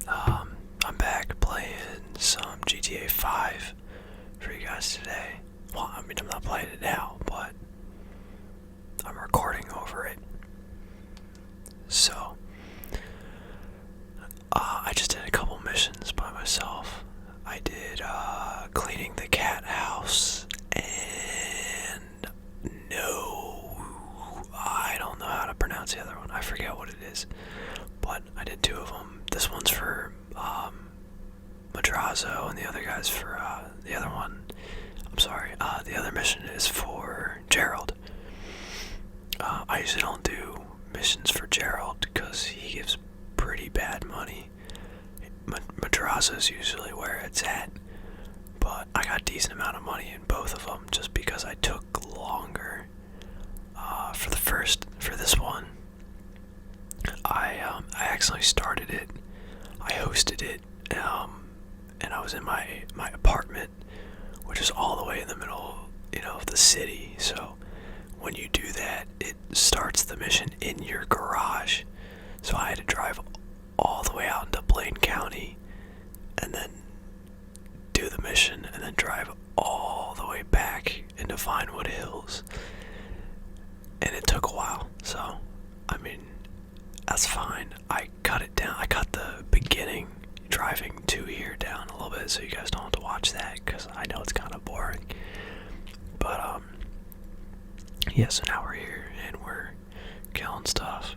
I'm back playing some GTA 5 for you guys today. Well, I mean, I'm not playing it now, but I'm recording over it. So, I just did a couple missions by myself. I did cleaning the cat house, and I don't know how to pronounce the other one. I forget what it is, but I did two of them. This one's for Madrazo, and the other guy's for the other one. I'm sorry. The other mission is for Gerald. I usually don't do missions for Gerald because he gives pretty bad money. Madrazo is usually where it's at, but I got a decent amount of money in both of them just because I took longer. For this one, I accidentally started it. I hosted it, and I was in my apartment, which is all the way in the middle, of the city. So when you do that, it starts the mission in your garage. So I had to drive all the way out into Blaine County, and then do the mission, and then drive all the way back into Vinewood Hills. And it took a while, so, I mean, that's fine. I cut it down. I cut the beginning driving to here down a little bit so you guys don't have to watch that, because I know it's kind of boring. But, yeah, so now we're here, and we're killing stuff.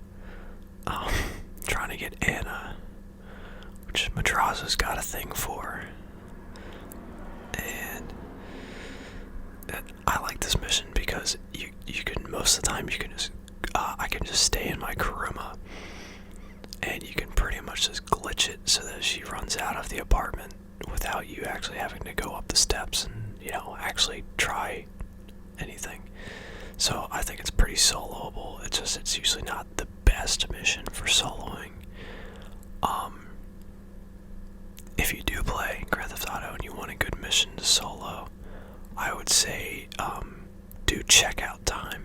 Trying to get Anna, which Madrazo's got a thing for. And I like this mission because you can, most of the time, you can just, I can just stay in my Kuruma, and you can pretty much just glitch it so that she runs out of the apartment without you actually having to go up the steps and, actually try anything. So I think it's pretty soloable. It's usually not the best mission for soloing. If you do play Grand Theft Auto and you want a good mission to solo, I would say do checkout time.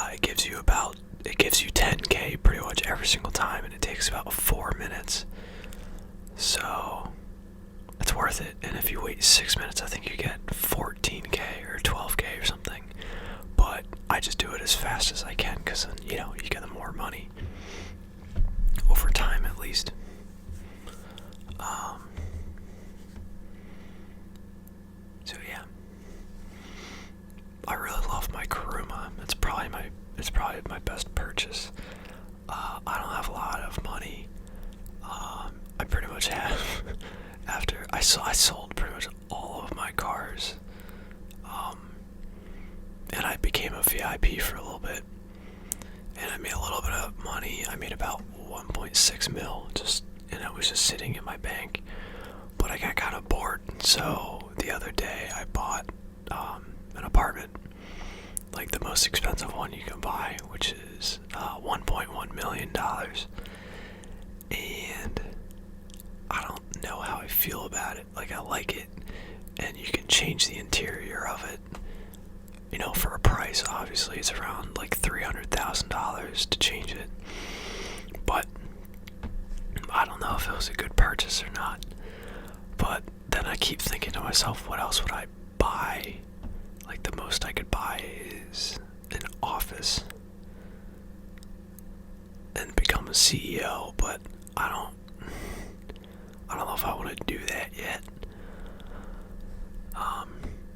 It gives you 10k pretty much every single time, and it takes about 4 minutes. So it's worth it. And if you wait 6 minutes, I think you get 14k or 12k or something. But I just do it as fast as I can because then, you get the more money over time, at least. So yeah, I really love my Kuruma. It's probably my best purchase. I don't have a lot of money. I pretty much have after I sold pretty much all of my cars. And I became a VIP for a little bit, and I made a little bit of money. I made about 1.6 mil, and it was just sitting in my bank. But I got kind of bored, so the other day I bought an apartment, like the most expensive one you can buy, which is $1.1 million. And I don't know how I feel about it. Like, I like it, and you can change the interior of it. For a price, obviously, it's around like $300,000 to change it. But I don't know if it was a good purchase or not. But then I keep thinking to myself, what else would I buy? Like, the most I could buy is an office and become a CEO, but I don't know if I want to do that yet.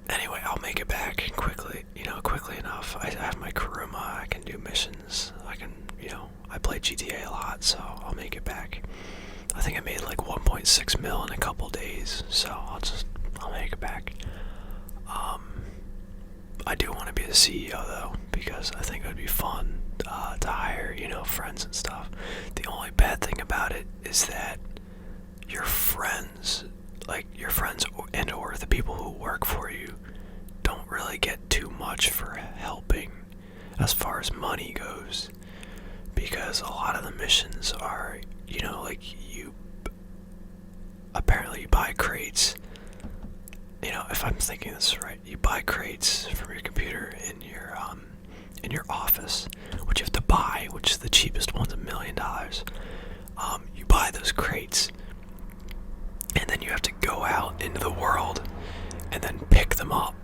Anyway, I'll make it back quickly enough. I have my Kuruma, I can do missions, I play GTA a lot, so I'll make it back. I think I made like 1.6 mil in a couple days, so I'll make it back. I do want to be the CEO though, because I think it would be fun to hire, friends and stuff. The only bad thing about it is that your friends and or the people who work for you don't really get too much for helping as far as money goes, because a lot of the missions are, you apparently buy crates. If I'm thinking this right, you buy crates from your computer in your office, which you have to buy, which is the cheapest one's $1 million. You buy into the world and then pick them up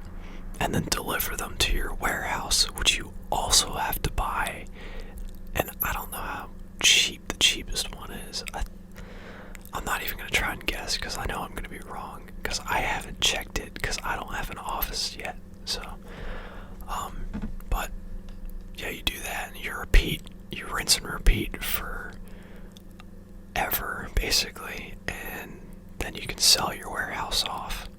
and then deliver them to your warehouse, which you also have to buy. And I don't know how cheap the cheapest one is. I'm not even going to try and guess because I know I'm going to be wrong because I haven't checked it because I don't have an office yet. So, but yeah, you do that and you rinse and repeat for ever basically, and then you can sell your warehouse off.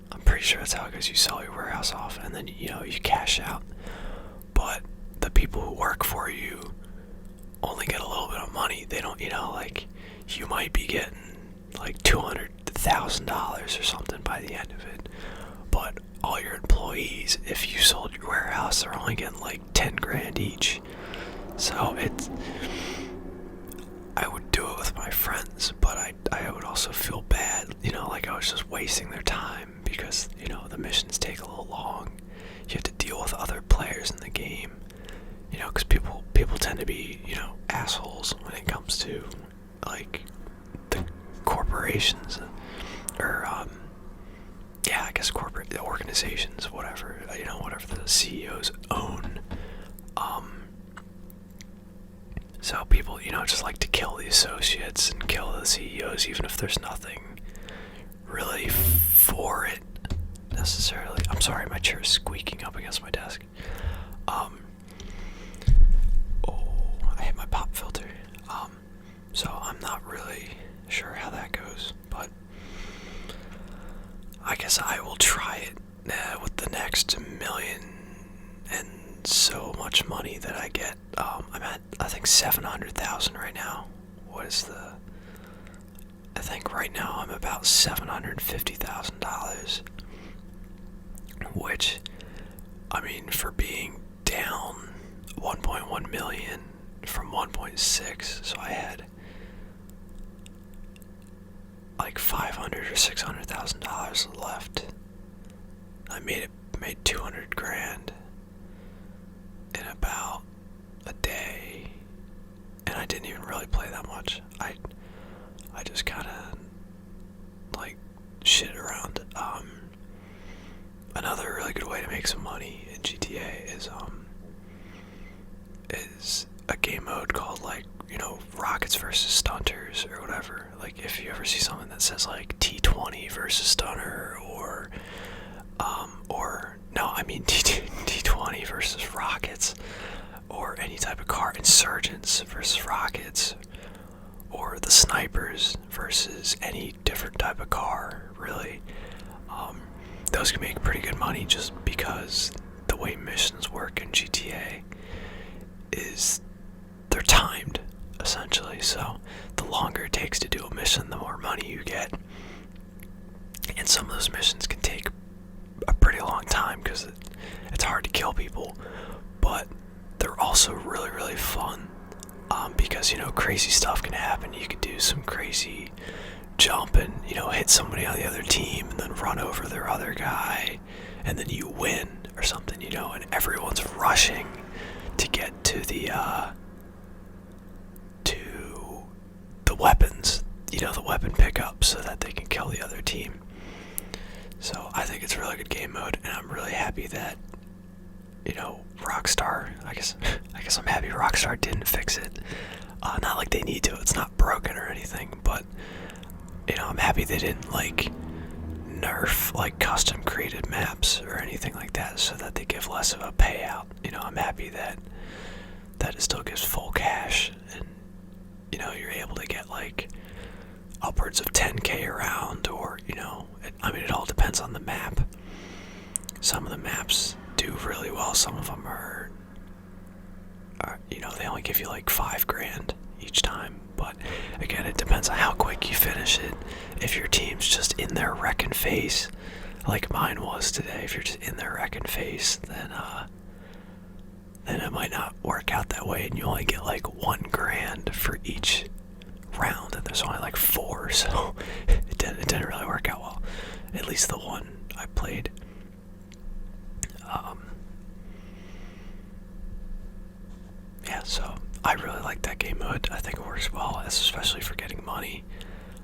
I'm pretty sure that's how it goes. You sell your warehouse off and then you cash out. But the people who work for you only get a little bit of money. They don't, like you might be getting like $200,000 or something by the end of it. But all your employees, if you sold your warehouse, they're only getting like 10 grand each. So I would do it with my friends, but I would also feel bad, like I was just wasting their time because, the missions take a little long. You have to deal with other players in the game, because people tend to be, assholes when it comes to, like, the corporations, or, I guess corporate organizations, whatever, whatever the CEOs own. So people, just like to kill the associates and kill the CEOs, even if there's nothing really for it necessarily. I'm sorry, my chair is squeaking up against my desk. I hit my pop filter. So I'm not really sure how that goes, but I guess I will try it with the next million and so much money that I get. I'm at, I think, 700,000 right now. I think right now I'm about $750,000, which, I mean, for being down 1.1 million from 1.6, so I had like $500,000 or $600,000 left. I made 200 grand in about a day, and I didn't even really play that much. I just kind of like shit around. Another really good way to make some money in GTA is a game mode called, like, Rockets versus Stunters or whatever. Like, if you ever see something that says like T20 versus Stunner or T20 versus Rockets, or any type of car, Insurgents versus Rockets, or the Snipers versus any different type of car, really. Those can make pretty good money just because the way missions work in GTA is they're timed, essentially. So the longer it takes to do a mission, the more money you get. And some of those missions can take a pretty long time because it's hard to kill people, but they're also really, really fun, because, crazy stuff can happen. You can do some crazy jump and, hit somebody on the other team and then run over their other guy, and then you win or something, and everyone's rushing to get to the weapons, the weapon pickup, so that they can kill the other team. So I think it's a really good game mode, and I'm really happy that, Rockstar, I guess I'm happy Rockstar didn't fix it. Not like they need to, it's not broken or anything, but, I'm happy they didn't, like, nerf, like, custom created maps or anything like that so that they give less of a payout. I'm happy that it still gives full cash, and, you're able to get, like, upwards of 10k a round, or, it all depends on the map. Some of the maps do really well, some of them are they only give you like 5 grand each time, but again, it depends on how quick you finish it. If your team's just in there wrecking face, like mine was today, if you're just in there wrecking face, then it might not work out that way, and you only get like 1 grand for each round, and there's only like 4, so it didn't really work out well, at least the one I played. So I really like that game mode. I think it works well, especially for getting money.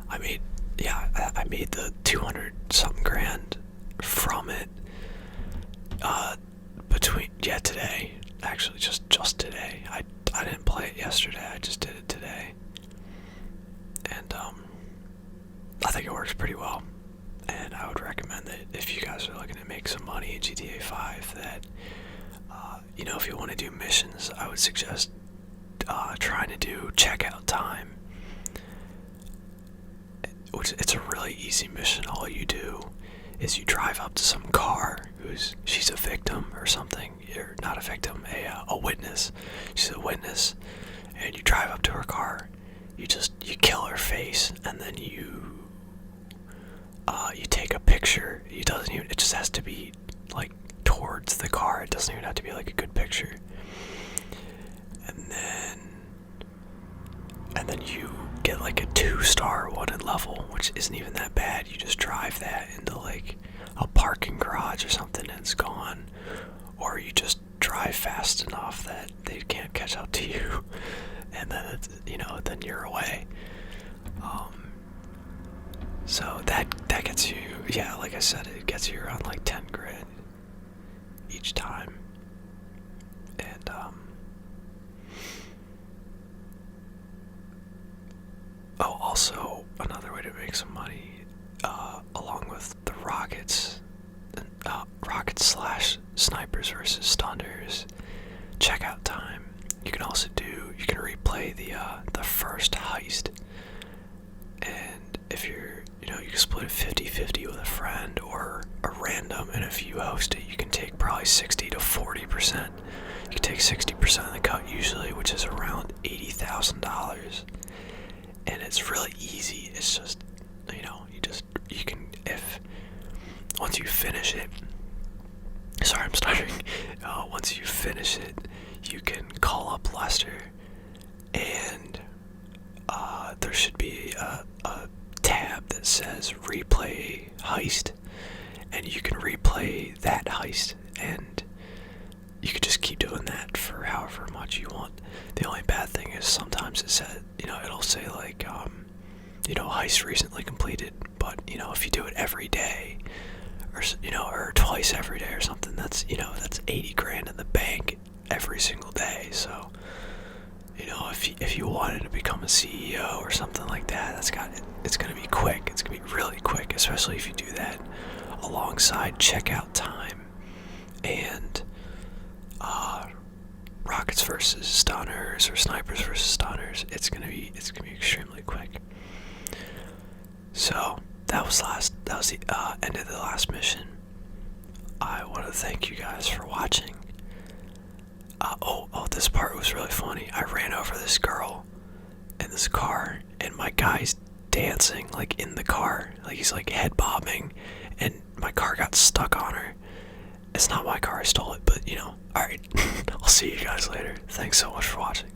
I made yeah, I made the 200 something grand from it. Between today, actually just today. I didn't play it yesterday. I just did it today, and I think it works pretty well. And I would recommend that if you guys are looking to make some money in GTA 5, that if you want to do missions, I would suggest trying to do checkout time. Which it's a really easy mission. All you do is you drive up to some car she's a victim or something, or not a victim, a witness. She's a witness, and you drive up to her car. You kill her face, and then you take a picture. It just has to be like towards the car. It doesn't even have to be like a good picture. And then you get like a 2-star wanted level, which isn't even that bad. You just drive that into like a parking garage or something and it's gone. Or you just drive fast enough that they can't catch up to you, and then then you're away. So that gets you, like I said, it gets you around like 10 grand each time. And also another way to make some money, along with the rockets, slash snipers versus stunners, checkout time. You can replay the first heist, and if you can split it 50-50 with a friend or a random, and if you host it, you can take probably 60 to 40%. You can take 60% of the cut usually, which is around $80,000. And it's really easy. It's just, you can, once you finish it, sorry, I'm stuttering. Once you finish it, you can call up Lester, and there should be a tab that says replay heist, and you can replay that heist, and you can just keep doing that for however much you want. The only bad thing is sometimes it says, it'll say like, heist recently completed, but, if you do it every day, or twice every day or something, that's 80 grand in the bank every single day. So, if you wanted to become a CEO or something like that, it's gonna be quick. It's gonna be really quick, especially if you do that alongside checkout time and rockets versus stunners or snipers versus stunners. It's gonna be extremely quick. So that was the end of the last mission. I want to thank you guys for watching. This part was really funny. I ran over this girl in this car, and my guy's dancing like in the car, like he's like head bobbing, and my car got stuck on her. It's not my car, I stole it, but alright. I'll see you guys later. Thanks so much for watching.